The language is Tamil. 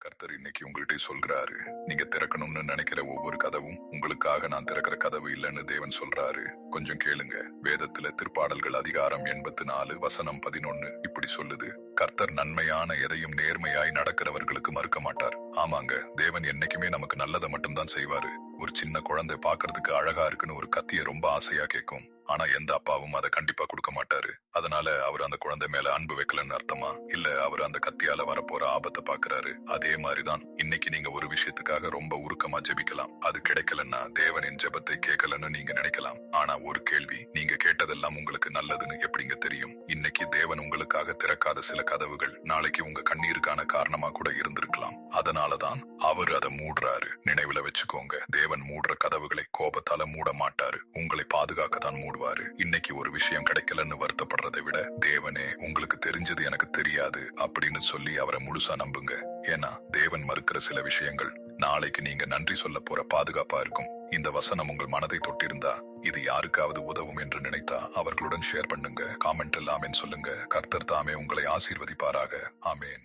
கர்த்தர் இன்னைக்கு உங்கள்கிட்ட சொல்றாரு, நீங்க திறக்கணும்னு நினைக்கிற ஒவ்வொரு கதவும் உங்களுக்காக நான் திறக்கிற கதவு இல்லைன்னு தேவன் சொல்றாரு. கொஞ்சம் கேளுங்க. வேதத்துல திருப்பாடல்கள் அதிகாரம் 84 வசனம் 11 இப்படி சொல்லுது. கர்த்தர் நன்மையான எதையும் நேர்மையாய் நடக்கிறவர்களுக்கு மறுக்க மாட்டார். ஆமாங்க, தேவன் என்னைக்குமே நமக்கு நல்லதை மட்டும்தான் செய்வாரு. ஒரு சின்ன குழந்தை பாக்குறதுக்கு அழகா இருக்குன்னு ஒரு கத்திய ரொம்ப ஆசையா கேட்கும். ஆனா எந்த அப்பாவும் அதை கண்டிப்பா கொடுக்க மாட்டாரு. அதனால அவர் அந்த குழந்தை மேல அன்பு வைக்கலன்னு அர்த்தமா? இல்ல அவர் அந்த கத்தியால வரப்போற ஆபத்தை பாக்குறாரு. அதே மாதிரிதான் இன்னைக்கு நீங்க ஒரு விஷயத்துக்காக ரொம்ப உருக்கமா ஜெபிக்கலாம். அது கிடைக்கலன்னா தேவனின் ஜெபத்தை கேட்கலன்னு நீங்க நினைக்கலாம். ஆனா ஒரு கேள்வி, நீங்க கேட்டதெல்லாம் உங்களுக்கு நல்லதுன்னு எப்படிங்க தெரியும்? இன்னைக்கு தேவன் உங்களுக்காக திறக்காத சில கதவுகள் நாளைக்கு உங்க கண்ணீருக்கான காரணமா கூட இருந்திருக்கலாம். அதனாலதான் அவர் அதை மூடுறாரு. நினைவுல வச்சுக்கோங்க, தேவன் மூடுற கதவுகளை கோபத்தால மூட மாட்டாரு, உங்களை பாதுகாக்கத்தான் மூடுவாரு. இன்னைக்கு ஒரு விஷயம் கிடைக்கலன்னு வருத்தப்படுறதை விட, தேவனே உங்களுக்கு தெரிஞ்சது எனக்கு தெரியாது அப்படின்னு சொல்லி அவரை முழுசா நம்புங்க. ஏன்னா தேவன் மறுக்கிற சில விஷயங்கள் நாளைக்கு நீங்க நன்றி சொல்ல போற பாதுகாப்பா இருக்கும். இந்த வசனம் உங்கள் மனதை தொட்டிருந்தா, இது யாருக்காவது உதவும் என்று நினைத்தா அவர்களுடன் ஷேர் பண்ணுங்க. காமெண்ட் எல்லாம் சொல்லுங்க. கர்த்தர் தாமே உங்களை ஆசீர்வதிப்பாராக. ஆமேன்.